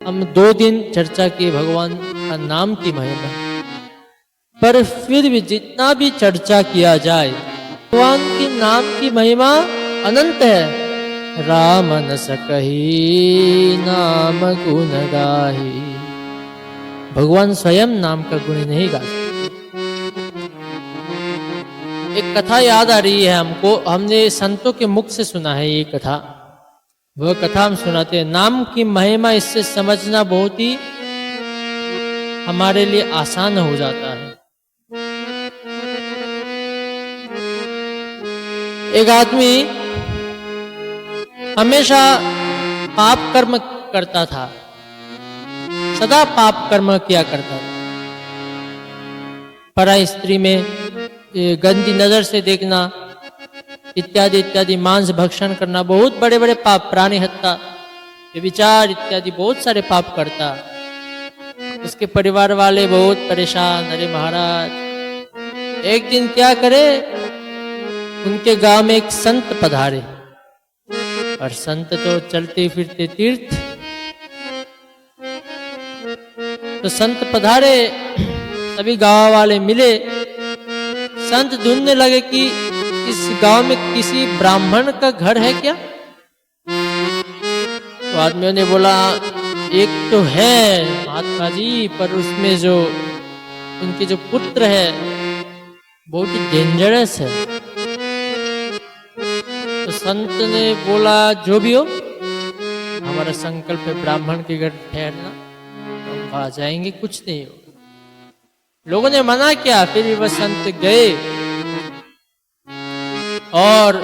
हम 2 दिन चर्चा की भगवान का नाम की महिमा, पर फिर भी जितना भी चर्चा किया जाए भगवान के नाम की महिमा अनंत है। राम न सकही नाम गुण गाही, भगवान स्वयं नाम का गुण नहीं गा सकते। एक कथा याद आ रही है हमको, हमने संतों के मुख से सुना है ये कथा। वह कथा हम सुनाते हैं। नाम की महिमा इससे समझना बहुत ही हमारे लिए आसान हो जाता है। एक आदमी हमेशा पाप कर्म करता था, सदा पाप कर्म किया करता था। पराई स्त्री में गंदी नजर से देखना इत्यादि इत्यादि, मांस भक्षण करना, बहुत बड़े बड़े पाप, प्राणी हत्या, व्यभिचार इत्यादि बहुत सारे पाप करता। उसके परिवार वाले बहुत परेशान, अरे महाराज। एक दिन क्या करे, उनके गांव में एक संत पधारे, और संत तो चलते फिरते तीर्थ। तो संत पधारे, सभी गांव वाले मिले। संत ढूंढने लगे कि इस गांव में किसी ब्राह्मण का घर है क्या। तो आदमियों ने बोला एक तो है महात्मा जी, पर उसमें जो उनके जो पुत्र है बहुत ही डेंजरस है। तो संत ने बोला जो भी हो, हमारा संकल्प है ब्राह्मण के घर ठहरना, हम वहां जाएंगे, कुछ नहीं हो। लोगों ने मना किया, फिर वह संत गए और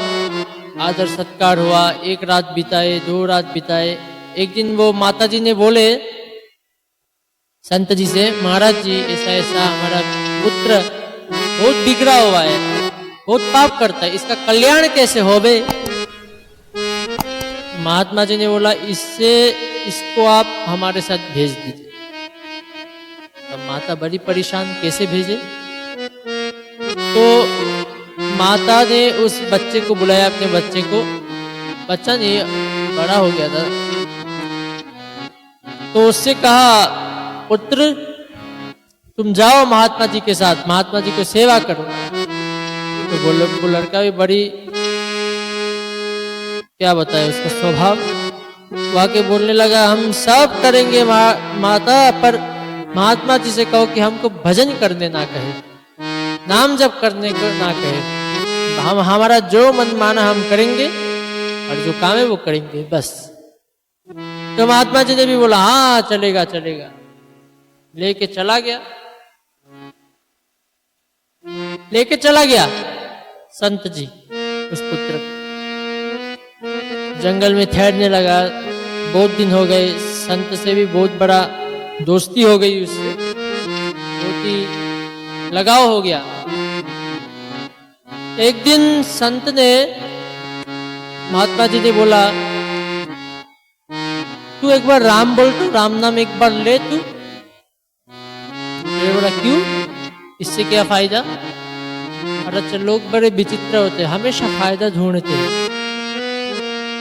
आदर सत्कार हुआ। 1 रात बिताए, 2 रात बिताए। एक दिन वो माता जी ने बोले संत जी से, महाराज जी ऐसा ऐसा हमारा पुत्र बहुत बिगड़ा हुआ है, बहुत पाप करता है, इसका कल्याण कैसे होवे। महात्मा जी ने बोला इसको आप हमारे साथ भेज दीजिए। तब माता बड़ी परेशान, कैसे भेजे। तो माता ने उस बच्चे को बुलाया, अपने बच्चे को। बच्चा नहीं, बड़ा हो गया था। तो उससे कहा पुत्र तुम जाओ महात्मा जी के साथ, महात्मा जी को सेवा करो। तो वो लड़का भी बड़ी, क्या बताए उसका स्वभाव, वाके बोलने लगा हम सब करेंगे माता, पर महात्मा जी से कहो कि हमको भजन करने ना कहे, नाम जप करने को ना कहे। हम हमारा जो मन माना हम करेंगे, और जो काम है वो करेंगे बस। तो महात्मा जी ने भी बोला हाँ चलेगा चलेगा, लेके चला गया। संत जी उस पुत्र को। जंगल में ठहरने लगा, बहुत दिन हो गए। संत से भी बहुत बड़ा दोस्ती हो गई, उससे बहुत ही लगाव हो गया। एक दिन संत ने, महात्मा जी ने बोला तू एक बार राम बोल, तो राम नाम एक बार ले तू। बोला क्यों, इससे क्या फायदा। अरे लोग बड़े विचित्र होते हैं, हमेशा फायदा ढूंढते हैं।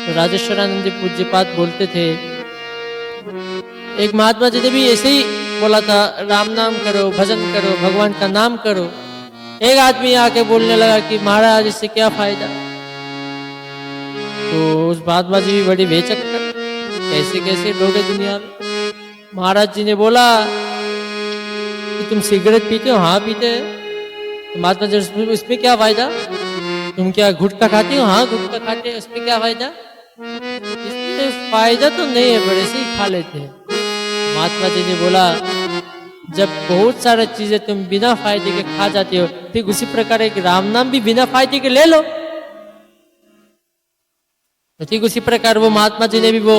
तो राजेश्वरानंद पूज्यपाद बोलते थे, एक महात्मा जी ने भी ऐसे ही बोला था, राम नाम करो, भजन करो, भगवान का नाम करो। एक आदमी आके बोलने लगा कि महाराज इससे क्या फायदा। तो उस महात्मा जी भी बड़ी बेचक्कर, कैसे कैसे लोग हैं दुनिया में। महाराज जी ने बोला कि तुम सिगरेट पीते हो, हाँ पीते हैं। तो महात्मा जी इसमें क्या फायदा। तुम क्या गुटखा खाते हो, हाँ गुटखा खाते हैं, उसमें क्या फायदा। इसमें फायदा तो नहीं है, बड़े से ही खा लेते हैं। महात्मा जी ने बोला जब बहुत सारी चीजें तुम बिना फायदे के खा जाते हो, ठीक उसी प्रकार एक राम नाम भी बिना फायदे के ले लो। तो ठीक उसी प्रकार वो महात्मा जी ने भी वो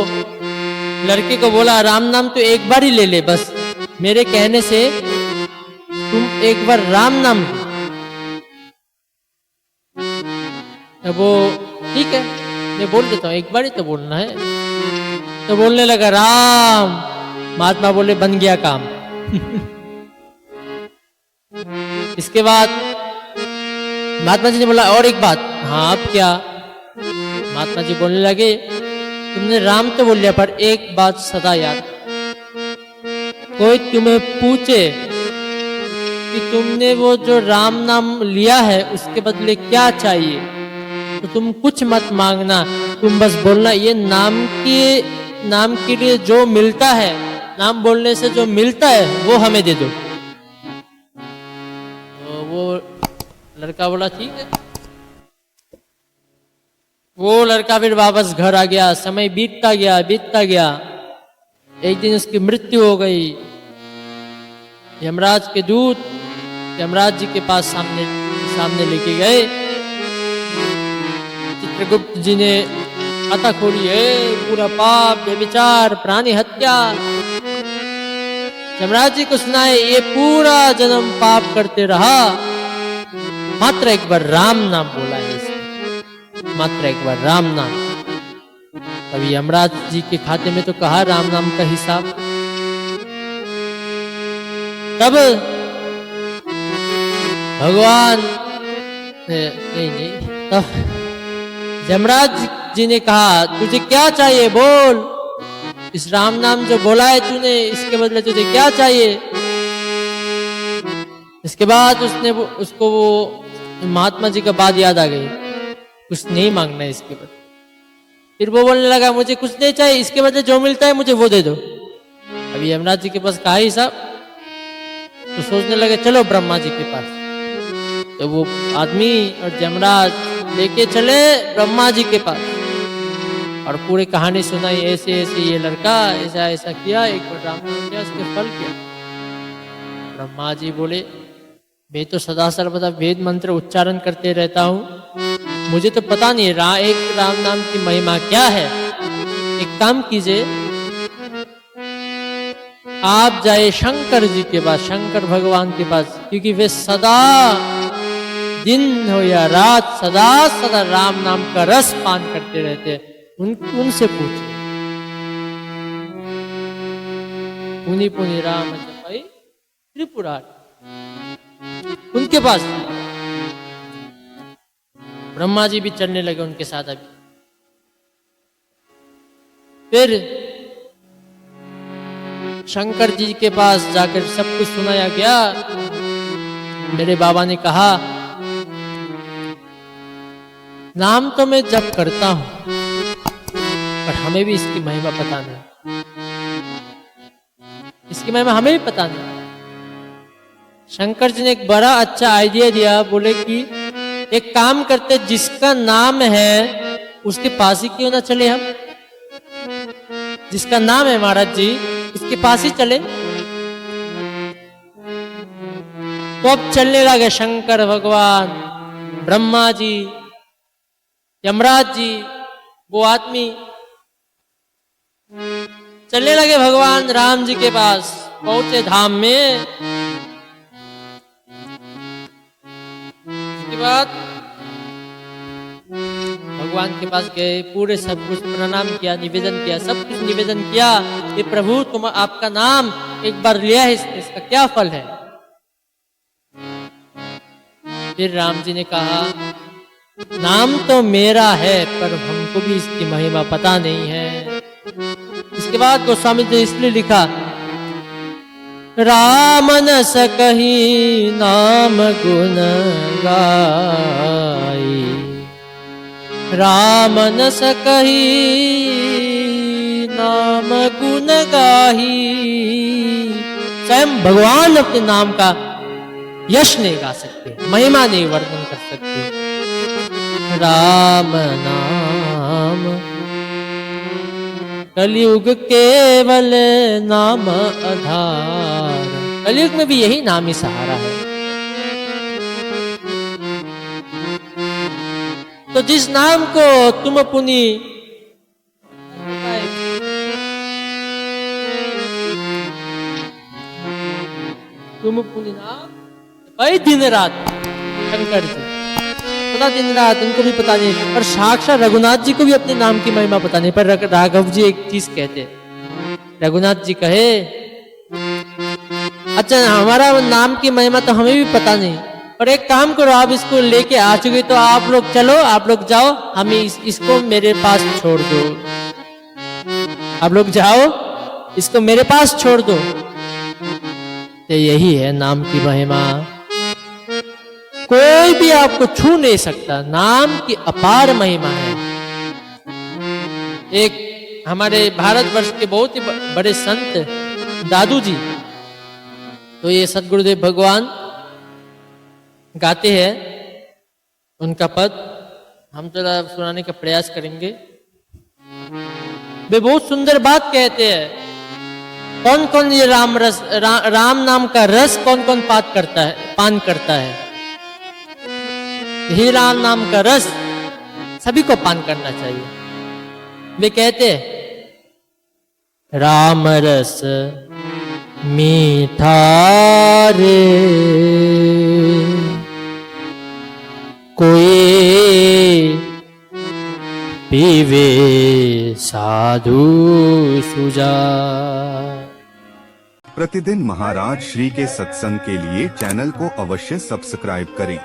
लड़के को बोला राम नाम तो एक बार ही ले ले, बस मेरे कहने से तुम एक बार राम नाम लो। तो वो ठीक है मैं बोल देता हूँ, एक बार ही तो बोलना है। तो बोलने लगा राम। महात्मा बोले बन गया काम। इसके बाद महात्मा जी ने बोला और एक बात। हाँ अब क्या। महात्मा जी बोलने लगे तुमने राम तो बोल लिया, पर एक बात सदा याद, कोई तुम्हें पूछे कि तुमने वो जो राम नाम लिया है उसके बदले क्या चाहिए, तो तुम कुछ मत मांगना, तुम बस बोलना ये नाम के लिए जो मिलता है, नाम बोलने से जो मिलता है वो हमें दे दो। तो वो लड़का बोला ठीक है। वो लड़का फिर वापस घर आ गया। समय बीतता गया। एक दिन उसकी मृत्यु हो गई। यमराज के दूत यमराज जी के पास सामने लेके गए। चित्रगुप्त जी ने खाता खोली है, पूरा पाप, व्यभिचार, प्राणी हत्या। यमराज जी को सुनाए ये पूरा जन्म पाप करते रहा, मात्र एक बार राम नाम बोला है इसने, मात्र एक बार राम नाम। तभी यमराज जी के खाते में तो कहा राम नाम का हिसाब। तब भगवान नहीं तब यमराज जी ने कहा तुझे क्या चाहिए बोल, इस राम नाम जो बोला है तूने इसके बदले तुझे क्या चाहिए। इसके बाद उसको वो महात्मा जी का बात याद आ गई, कुछ नहीं मांगना है इसके बदले। फिर वो बोलने लगा मुझे कुछ नहीं चाहिए, इसके बदले जो मिलता है मुझे वो दे दो। अभी यमराज जी के पास कहा ही साहब, तो सोचने लगे चलो ब्रह्मा जी के पास। तो वो आदमी और यमराज लेके चले ब्रह्मा जी के पास और पूरी कहानी सुनाई, ऐसे ऐसे ये लड़का ऐसा ऐसा किया, एक बार राम नाम किया, उसके फल किया। ब्रह्मा जी बोले मैं तो सदा सर्वदा वेद मंत्र उच्चारण करते रहता हूँ, मुझे तो पता नहीं एक राम नाम की महिमा क्या है। एक काम कीजिए, आप जाए शंकर जी के पास, शंकर भगवान के पास, क्योंकि वे सदा दिन हो या रात सदा राम नाम का रस पान करते रहते हैं। उनसे पूछिए। पुनि पुनि राम जपई त्रिपुरारी, उनके पास ब्रह्मा जी भी चलने लगे उनके साथ। अभी फिर शंकर जी के पास जाकर सब कुछ सुनाया गया। मेरे बाबा ने कहा नाम तो मैं जप करता हूं पर हमें भी इसकी महिमा पता नहीं, इसकी महिमा हमें भी पता नहीं। शंकर जी ने एक बड़ा अच्छा आइडिया दिया, बोले कि एक काम करते, जिसका नाम है उसके पास ही क्यों ना चले हम, जिसका नाम है महाराज जी इसके पास ही चले। तो अब चलने लगे शंकर भगवान, ब्रह्मा जी, यमराज जी, वो आदमी चलने लगे भगवान राम जी के पास। पहुंचे धाम में, उसके बाद भगवान के पास गए, पूरे सब कुछ प्रणाम किया, निवेदन किया, सब कुछ निवेदन किया कि प्रभु तुम आपका नाम एक बार लिया है, इसका क्या फल है। फिर राम जी ने कहा नाम तो मेरा है पर हमको भी इसकी महिमा पता नहीं है। इसके बाद गोस्वामी जी इसलिए लिखा राम न सकहि नाम गुण गाई, राम न सकहि नाम गुण गाही। स्वयं भगवान अपने नाम का यश नहीं गा सकते, महिमा नहीं वर्णन कर सकते। राम नाम कलयुग केवल नाम आधार, कलयुग में भी यही नाम ही सहारा है। तो जिस नाम को तुम पुनि नाम भाई दिन रात, शंकर जी पता दिन रात, उनको भी पता नहीं। और साक्षात रघुनाथ जी को भी अपने नाम की महिमा पता नहीं। पर राघव जी एक चीज कहते, रघुनाथ जी कहे अच्छा हमारा नाम की महिमा तो हमें भी पता नहीं, और एक काम करो आप इसको लेके आ चुके तो आप लोग चलो, आप लोग जाओ, हमें इसको मेरे पास छोड़ दो, आप लोग जाओ इसको मेरे पास छोड़ दो। तो यही है नाम की महिमा। कोई भी आपको छू नहीं सकता, नाम की अपार महिमा है। एक हमारे भारतवर्ष के बहुत ही बड़े संत दादू जी, तो ये सदगुरुदेव भगवान गाते हैं, उनका पद हम थोड़ा सुनाने का प्रयास करेंगे। वे बहुत सुंदर बात कहते हैं, कौन कौन ये राम नाम का रस कौन कौन पान करता है। यही राम नाम का रस सभी को पान करना चाहिए। वे कहते हैं, राम रस मीठा रे, कोई पीवे साधु सुजा। प्रतिदिन महाराज श्री के सत्संग के लिए चैनल को अवश्य सब्सक्राइब करें।